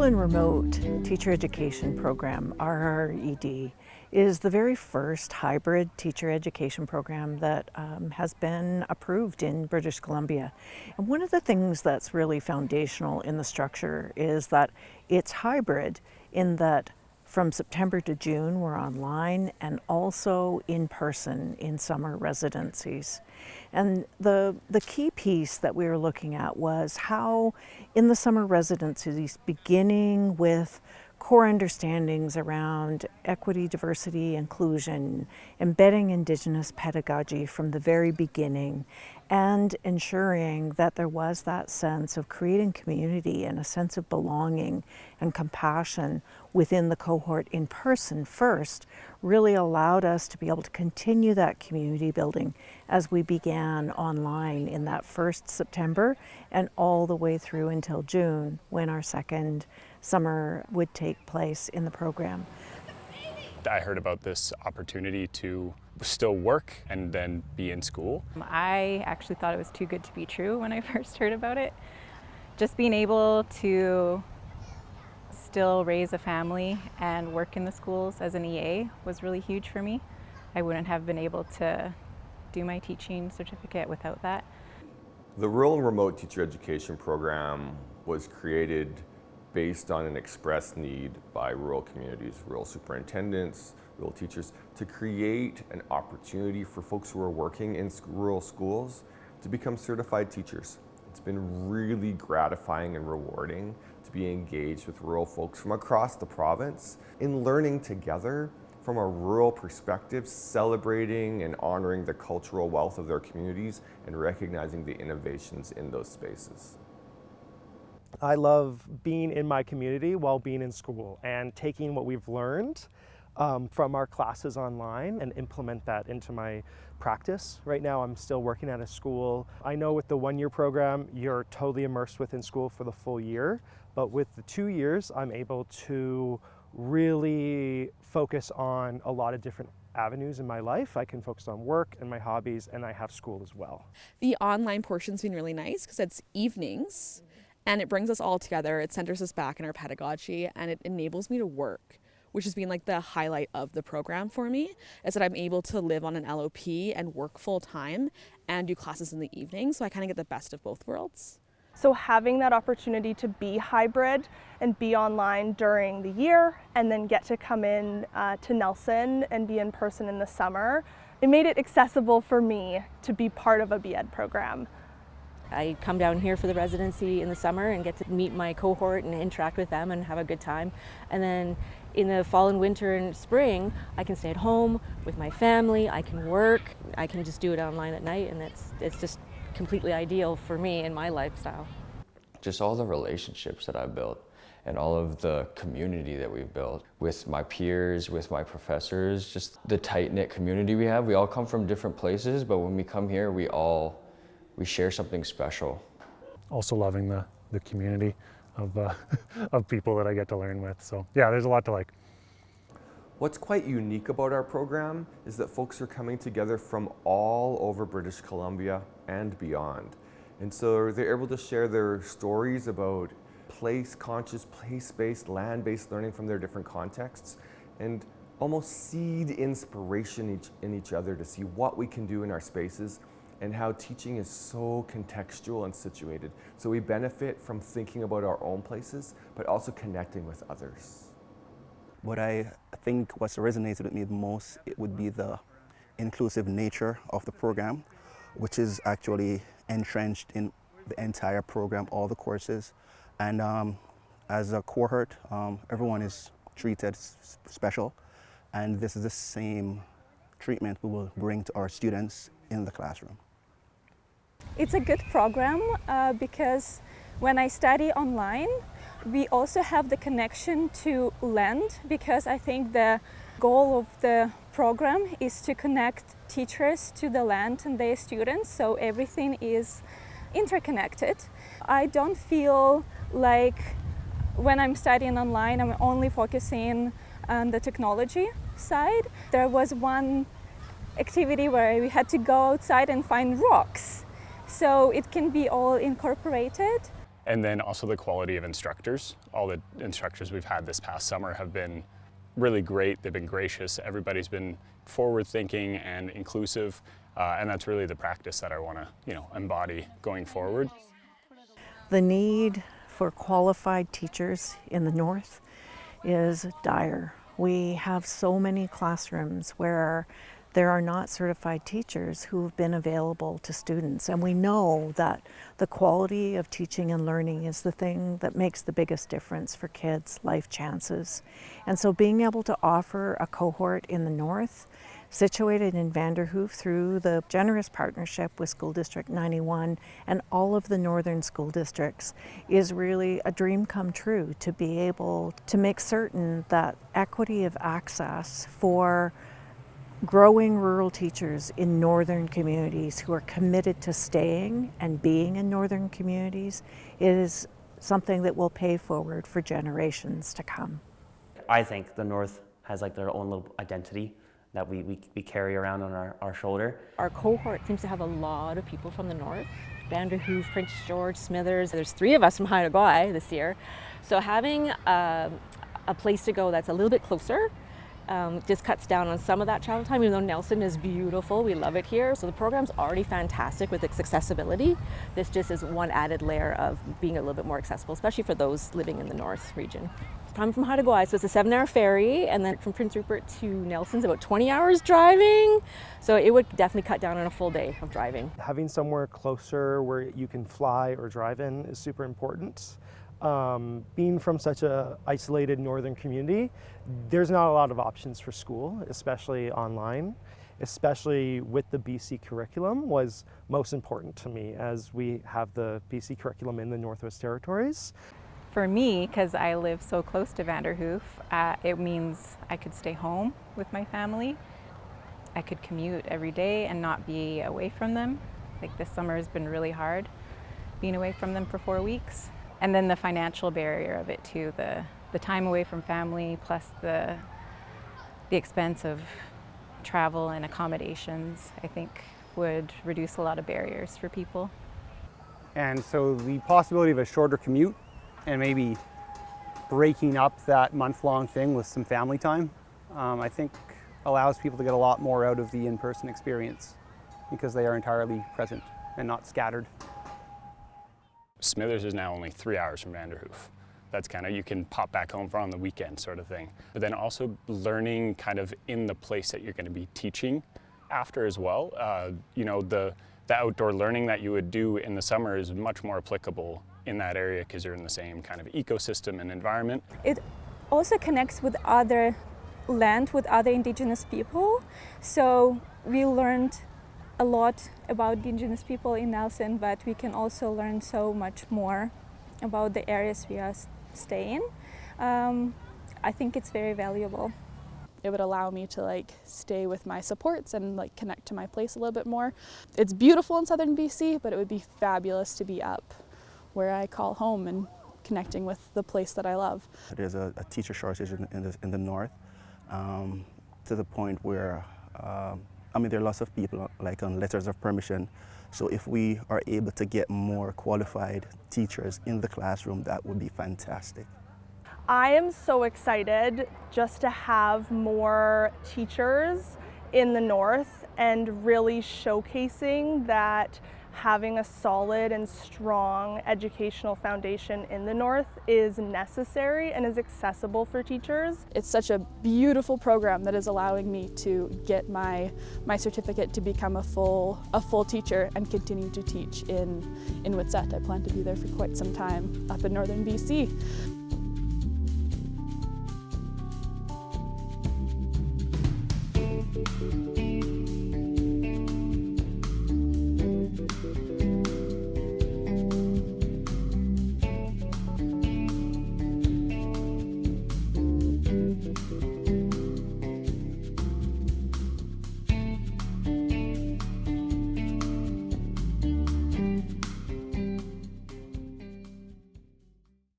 and Remote Teacher Education Program, RRED, is the very first hybrid teacher education program that has been approved in British Columbia. And one of the things that's really foundational in the structure is that it's hybrid in that from September to June we're online and also in person in summer residencies. And the key piece that we were looking at was how in the summer residencies, beginning with core understandings around equity, diversity, inclusion, embedding Indigenous pedagogy from the very beginning, and ensuring that there was that sense of creating community and a sense of belonging and compassion within the cohort in person first, really allowed us to be able to continue that community building as we began online in that first September and all the way through until June, when our second summer would take place in the program. I heard about this opportunity to still work and then be in school. I actually thought it was too good to be true when I first heard about it. Just being able to still raise a family and work in the schools as an EA was really huge for me. I wouldn't have been able to do my teaching certificate without that. The Rural and Remote Teacher Education Program was created based on an express need by rural communities, rural superintendents, rural teachers, to create an opportunity for folks who are working in rural schools to become certified teachers. It's been really gratifying and rewarding to be engaged with rural folks from across the province in learning together from a rural perspective, celebrating and honoring the cultural wealth of their communities and recognizing the innovations in those spaces. I love being in my community while being in school and taking what we've learned from our classes online and implement that into my practice. Right now I'm still working at a school. I know with the 1-year program you're totally immersed within school for the full year, but with the 2 years I'm able to really focus on a lot of different avenues in my life. I can focus on work and my hobbies, and I have school as well. The online portion's been really nice because it's evenings. And it brings us all together, it centers us back in our pedagogy, and it enables me to work, which has been like the highlight of the program for me, is that I'm able to live on an LOP and work full time and do classes in the evening, so I kind of get the best of both worlds. So having that opportunity to be hybrid and be online during the year and then get to come in to Nelson and be in person in the summer, it made it accessible for me to be part of a BEd program. I come down here for the residency in the summer and get to meet my cohort and interact with them and have a good time. And then in the fall and winter and spring, I can stay at home with my family, I can work, I can just do it online at night, and it's just completely ideal for me and my lifestyle. Just all the relationships that I've built and all of the community that we've built with my peers, with my professors, just the tight-knit community we have. We all come from different places, but when we come here, we share something special. Also loving the community of people that I get to learn with. So yeah, there's a lot to like. What's quite unique about our program is that folks are coming together from all over British Columbia and beyond. And so they're able to share their stories about place-conscious, place-based, land-based learning from their different contexts and almost seed inspiration in each other to see what we can do in our spaces and how teaching is so contextual and situated. So we benefit from thinking about our own places, but also connecting with others. What I think what's resonated with me the most, it would be the inclusive nature of the program, which is actually entrenched in the entire program, all the courses. And as a cohort, everyone is treated special, and this is the same treatment we will bring to our students in the classroom. It's a good program because when I study online, we also have the connection to land, because I think the goal of the program is to connect teachers to the land and their students, so everything is interconnected. I don't feel like when I'm studying online, I'm only focusing on the technology side. There was one activity where we had to go outside and find rocks. So it can be all incorporated. And then also the quality of instructors. All the instructors we've had this past summer have been really great. They've been gracious. Everybody's been forward-thinking and inclusive, and that's really the practice that I want to, embody going forward. The need for qualified teachers in the north is dire. We have so many classrooms where there are not certified teachers who have been available to students, and we know that the quality of teaching and learning is the thing that makes the biggest difference for kids' life chances. And so being able to offer a cohort in the north, situated in Vanderhoof through the generous partnership with School District 91 and all of the northern school districts, is really a dream come true, to be able to make certain that equity of access for growing rural teachers in northern communities who are committed to staying and being in northern communities is something that will pay forward for generations to come. I think the North has like their own little identity that we carry around on our shoulder. Our cohort seems to have a lot of people from the north. Vanderhoof, Prince George, Smithers. There's 3 of us from Haida Gwaii this year. So having a place to go that's a little bit closer just cuts down on some of that travel time, even though Nelson is beautiful. We love it here. So the program's already fantastic with its accessibility. This just is one added layer of being a little bit more accessible, especially for those living in the north region. I'm from Haida Gwaii, so it's a 7-hour ferry, and then from Prince Rupert to Nelson's about 20 hours driving. So it would definitely cut down on a full day of driving. Having somewhere closer where you can fly or drive in is super important. Being from such a isolated northern community, there's not a lot of options for school, especially online. Especially with the BC curriculum was most important to me, as we have the BC curriculum in the Northwest Territories. For me, because I live so close to Vanderhoof, it means I could stay home with my family. I could commute every day and not be away from them. Like this summer has been really hard, being away from them for 4 weeks. And then the financial barrier of it too, the time away from family, plus the expense of travel and accommodations, I think would reduce a lot of barriers for people. And so the possibility of a shorter commute and maybe breaking up that month-long thing with some family time, I think allows people to get a lot more out of the in-person experience because they are entirely present and not scattered. Smithers is now only 3 hours from Vanderhoof. That's kind of, you can pop back home for on the weekend sort of thing. But then also learning kind of in the place that you're going to be teaching after as well. The outdoor learning that you would do in the summer is much more applicable in that area because you're in the same kind of ecosystem and environment. It also connects with other land, with other Indigenous people. So we learned a lot about Indigenous people in Nelson, but we can also learn so much more about the areas we are staying. I think it's very valuable. It would allow me to stay with my supports and connect to my place a little bit more. It's beautiful in southern BC, but it would be fabulous to be up where I call home and connecting with the place that I love. There's a teacher shortage in the north, to the point where there are lots of people on letters of permission. So if we are able to get more qualified teachers in the classroom, that would be fantastic. I am so excited just to have more teachers in the north and really showcasing that having a solid and strong educational foundation in the north is necessary and is accessible for teachers. It's such a beautiful program that is allowing me to get my certificate to become a full teacher and continue to teach in Witsat. I plan to be there for quite some time up in northern BC.